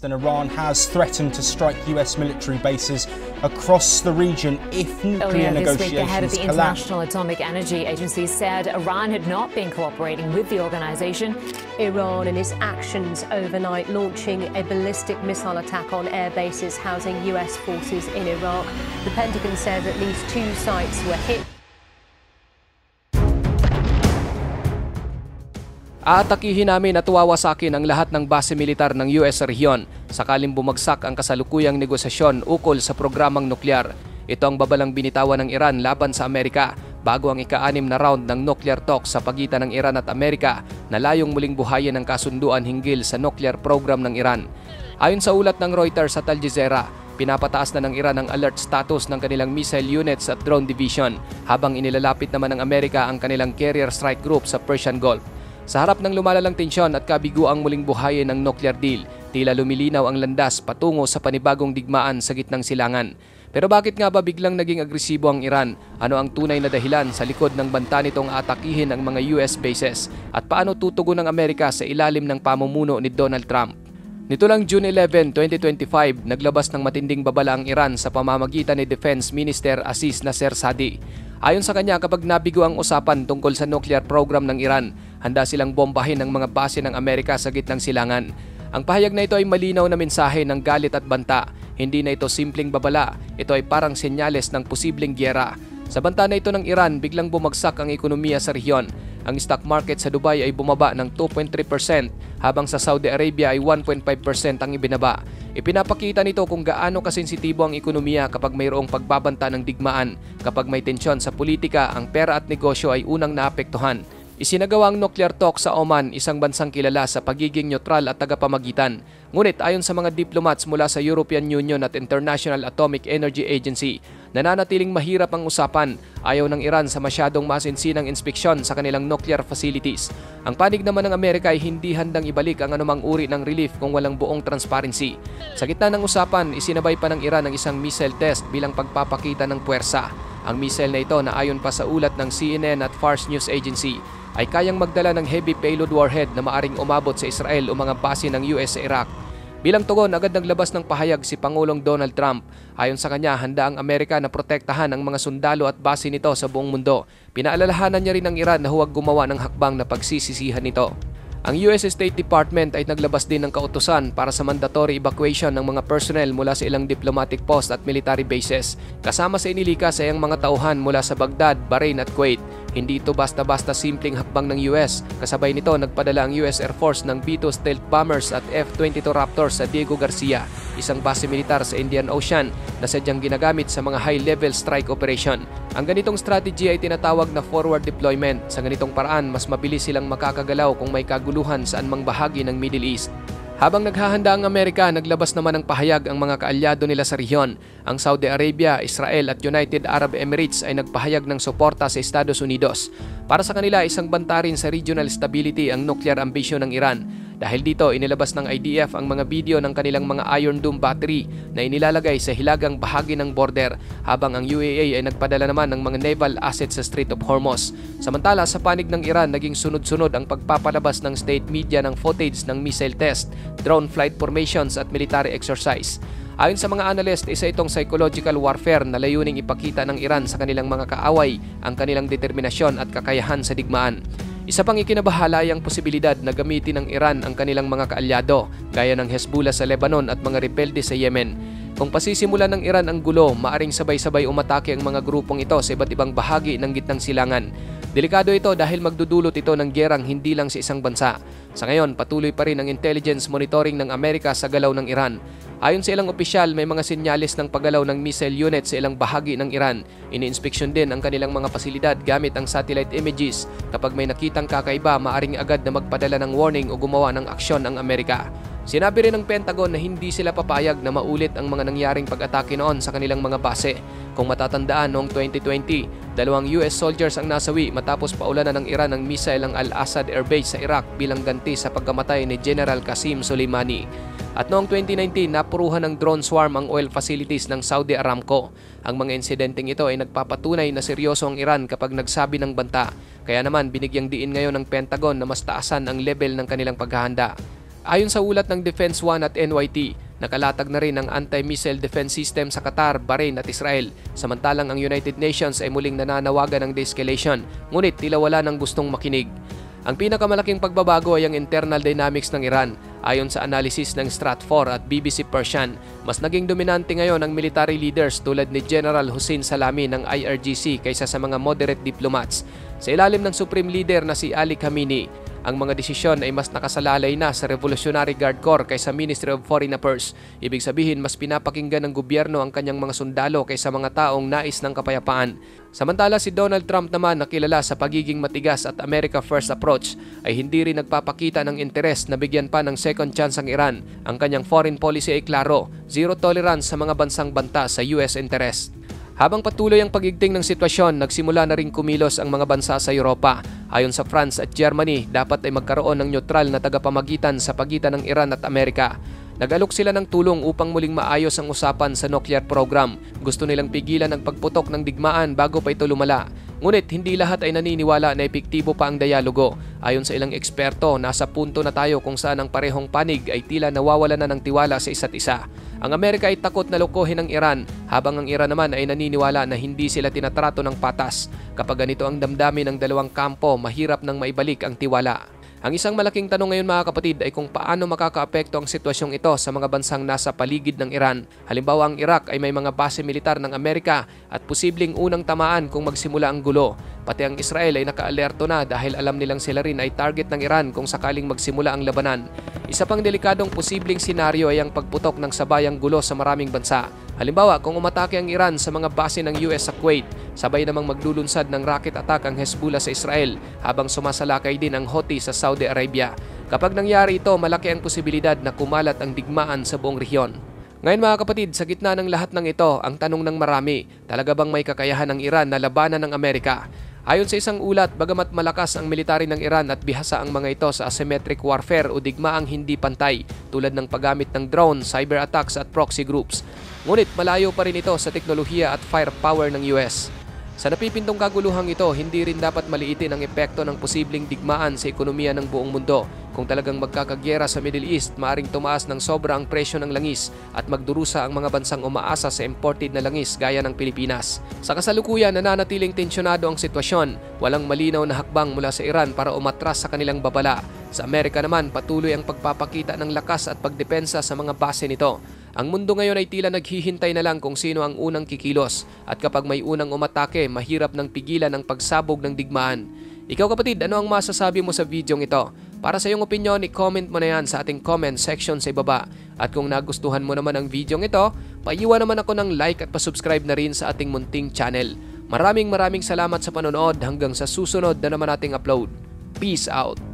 And Iran has threatened to strike US military bases across the region if nuclear negotiations this week, the head of the collapse. International Atomic Energy Agency said Iran had not been cooperating with the organization. Iran and its actions overnight launching a ballistic missile attack on air bases housing US forces in Iraq. The Pentagon says at least 2 sites were hit. Aatakihin namin at wawasakin ang lahat ng base militar ng US sa rehiyon sakaling bumagsak ang kasalukuyang negosasyon ukol sa programang nuklear. Ito ang babalang binitawan ng Iran laban sa Amerika bago ang ika-6 na round ng nuclear talks sa pagitan ng Iran at Amerika na layong muling buhayin ang kasunduan hinggil sa nuclear program ng Iran. Ayon sa ulat ng Reuters at Al Jazeera, pinapataas na ng Iran ang alert status ng kanilang missile units at drone division habang inilalapit naman ng Amerika ang kanilang carrier strike group sa Persian Gulf. Sa harap ng lumalalang tensyon at kabiguang muling buhayin ng nuclear deal, tila lumilinaw ang landas patungo sa panibagong digmaan sa gitnang silangan. Pero bakit nga ba biglang naging agresibo ang Iran? Ano ang tunay na dahilan sa likod ng banta nitong atakihin ang mga US bases? At paano tutugon ng Amerika sa ilalim ng pamumuno ni Donald Trump? Nito lang June 11, 2025, naglabas ng matinding babala ang Iran sa pamamagitan ni Defense Minister Aziz Nasser-Sadi. Ayon sa kanya, kapag nabigo ang usapan tungkol sa nuclear program ng Iran, handa silang bombahin ang mga base ng Amerika sa gitnang silangan. Ang pahayag na ito ay malinaw na mensahe ng galit at banta. Hindi na ito simpleng babala, ito ay parang senyales ng posibleng gyera. Sa banta na ito ng Iran, biglang bumagsak ang ekonomiya sa rehiyon. Ang stock market sa Dubai ay bumaba ng 2.3% habang sa Saudi Arabia ay 1.5% ang ibinaba. Ipinapakita nito kung gaano kasensitibo ang ekonomiya kapag mayroong pagbabanta ng digmaan. Kapag may tensyon sa politika, ang pera at negosyo ay unang naapektuhan. Isinagawa ang nuclear talk sa Oman, isang bansang kilala sa pagiging neutral at tagapamagitan. Ngunit ayon sa mga diplomats mula sa European Union at International Atomic Energy Agency, nananatiling mahirap ang usapan. Ayaw ng Iran sa masyadong masinsinang inspeksyon sa kanilang nuclear facilities. Ang panig naman ng Amerika ay hindi handang ibalik ang anumang uri ng relief kung walang buong transparency. Sa gitna ng usapan, isinabay pa ng Iran ang isang missile test bilang pagpapakita ng puwersa. Ang missile na ito na ayon pa sa ulat ng CNN at Fars News Agency ay kayang magdala ng heavy payload warhead na maaring umabot sa Israel o mga base ng US sa Iraq. Bilang tugon, agad naglabas ng pahayag si Pangulong Donald Trump. Ayon sa kanya, handa ang Amerika na protektahan ang mga sundalo at base nito sa buong mundo. Pinaalalahanan niya rin ang Iran na huwag gumawa ng hakbang na pagsisisihan nito. Ang US State Department ay naglabas din ng kautusan para sa mandatory evacuation ng mga personnel mula sa ilang diplomatic post at military bases. Kasama sa inilikas ay ang mga tauhan mula sa Baghdad, Bahrain at Kuwait. Hindi ito basta-basta simpleng hakbang ng US. Kasabay nito, nagpadala ang US Air Force ng B-2 stealth bombers at F-22 Raptors sa Diego Garcia, isang base militar sa Indian Ocean na sadyang ginagamit sa mga high-level strike operation. Ang ganitong strategy ay tinatawag na forward deployment. Sa ganitong paraan, mas mabilis silang makakagalaw kung may kaguluhan saan mang bahagi ng Middle East. Habang naghahanda ang Amerika, naglabas naman ng pahayag ang mga kaalyado nila sa rehiyon. Ang Saudi Arabia, Israel at United Arab Emirates ay nagpahayag ng suporta sa Estados Unidos. Para sa kanila, isang banta rin sa regional stability ang nuclear ambition ng Iran. Dahil dito, inilabas ng IDF ang mga video ng kanilang mga Iron Dome battery na inilalagay sa hilagang bahagi ng border, habang ang UAE ay nagpadala naman ng mga naval assets sa Strait of Hormuz. Samantala, sa panig ng Iran, naging sunod-sunod ang pagpapalabas ng state media ng footage ng missile test, drone flight formations at military exercise. Ayon sa mga analyst, isa itong psychological warfare na layuning ipakita ng Iran sa kanilang mga kaaway ang kanilang determinasyon at kakayahan sa digmaan. Isa pang ikinabahala ay ang posibilidad na gamitin ng Iran ang kanilang mga kaalyado gaya ng Hezbollah sa Lebanon at mga rebelde sa Yemen. Kung pasisimulan ng Iran ang gulo, maaring sabay-sabay umatake ang mga grupong ito sa iba't ibang bahagi ng gitnang silangan. Delikado ito dahil magdudulot ito ng gyerang hindi lang sa isang bansa. Sa ngayon, patuloy pa rin ang intelligence monitoring ng Amerika sa galaw ng Iran. Ayon sa ilang opisyal, may mga sinyalis ng paggalaw ng missile unit sa ilang bahagi ng Iran. Iniinspeksyon din ang kanilang mga pasilidad gamit ang satellite images. Kapag may nakitang kakaiba, maaring agad na magpadala ng warning o gumawa ng aksyon ang Amerika. Sinabi rin ng Pentagon na hindi sila papayag na maulit ang mga nangyaring pag-atake noon sa kanilang mga base. Kung matatandaan noong 2020, 2 US soldiers ang nasawi matapos paulanan ng Iran ng missile ang Al-Assad Air Base sa Iraq bilang ganti sa pagkamatay ni General Qasem Soleimani. At noong 2019, napuruhan ng drone swarm ang oil facilities ng Saudi Aramco. Ang mga insidenteng ito ay nagpapatunay na seryoso ang Iran kapag nagsabi ng banta. Kaya naman binigyang diin ngayon ng Pentagon na mas taasan ang level ng kanilang paghahanda. Ayon sa ulat ng Defense One at NYT, nakalatag na rin ang anti-missile defense system sa Qatar, Bahrain at Israel. Samantalang ang United Nations ay muling nananawagan ng de-escalation, ngunit tila wala nang gustong makinig. Ang pinakamalaking pagbabago ay ang internal dynamics ng Iran. Ayon sa analysis ng Stratfor at BBC Persian, mas naging dominante ngayon ang military leaders tulad ni General Hossein Salami ng IRGC kaysa sa mga moderate diplomats. Sa ilalim ng Supreme Leader na si Ali Khamenei, ang mga desisyon ay mas nakasalalay na sa Revolutionary Guard Corps kaysa Ministry of Foreign Affairs. Ibig sabihin, mas pinapakinggan ng gobyerno ang kanyang mga sundalo kaysa mga taong nais ng kapayapaan. Samantala si Donald Trump naman na kilala sa pagiging matigas at America First approach ay hindi rin nagpapakita ng interes na bigyan pa ng second chance ang Iran. Ang kanyang foreign policy ay klaro, zero tolerance sa mga bansang banta sa US interest. Habang patuloy ang pagigting ng sitwasyon, nagsimula na ring kumilos ang mga bansa sa Europa. Ayon sa France at Germany, dapat ay magkaroon ng neutral na tagapamagitan sa pagitan ng Iran at Amerika. Nag-alok sila ng tulong upang muling maayos ang usapan sa nuclear program. Gusto nilang pigilan ang pagputok ng digmaan bago pa ito lumala. Ngunit hindi lahat ay naniniwala na epektibo pa ang dialogo. Ayon sa ilang eksperto, nasa punto na tayo kung saan ang parehong panig ay tila nawawala na ng tiwala sa isa't isa. Ang Amerika ay takot na lokohin ng Iran, habang ang Iran naman ay naniniwala na hindi sila tinatrato ng patas. Kapag ganito ang damdamin ng dalawang kampo, mahirap nang maibalik ang tiwala. Ang isang malaking tanong ngayon mga kapatid ay kung paano makakaapekto ang sitwasyong ito sa mga bansang nasa paligid ng Iran. Halimbawa ang Iraq ay may mga base militar ng Amerika at posibleng unang tamaan kung magsimula ang gulo. Pati ang Israel ay nakaalerto na dahil alam nilang sila rin ay target ng Iran kung sakaling magsimula ang labanan. Isa pang delikadong posibleng senaryo ay ang pagputok ng sabayang gulo sa maraming bansa. Halimbawa, kung umatake ang Iran sa mga base ng US sa Kuwait, sabay namang maglulunsad ng rocket attack ang Hezbollah sa Israel habang sumasalakay din ang Houthi sa Saudi Arabia. Kapag nangyari ito, malaki ang posibilidad na kumalat ang digmaan sa buong rehiyon. Ngayon mga kapatid, sa gitna ng lahat ng ito, ang tanong ng marami, talaga bang may kakayahan ng Iran na labanan ng Amerika? Ayon sa isang ulat, bagamat malakas ang military ng Iran at bihasa ang mga ito sa asymmetric warfare o digmaang hindi pantay tulad ng paggamit ng drone, cyber attacks at proxy groups, ngunit malayo pa rin ito sa teknolohiya at firepower ng US. Sa napipintong kaguluhang ito, hindi rin dapat maliitin ang epekto ng posibleng digmaan sa ekonomiya ng buong mundo. Kung talagang magkakagyera sa Middle East, maaring tumaas ng sobra ang presyo ng langis at magdurusa ang mga bansang umaasa sa imported na langis gaya ng Pilipinas. Sa kasalukuyan, nananatiling tensyonado ang sitwasyon. Walang malinaw na hakbang mula sa Iran para umatras sa kanilang babala. Sa Amerika naman, patuloy ang pagpapakita ng lakas at pagdepensa sa mga base nito. Ang mundo ngayon ay tila naghihintay na lang kung sino ang unang kikilos at kapag may unang umatake, mahirap nang pigilan ang pagsabog ng digmaan. Ikaw kapatid, ano ang masasabi mo sa videong ito? Para sa iyong opinion, i-comment mo na yan sa ating comment section sa ibaba. At kung nagustuhan mo naman ang videong ito, paiwan naman ako ng like at pasubscribe na rin sa ating munting channel. Maraming salamat sa panonood hanggang sa susunod na naman ating upload. Peace out!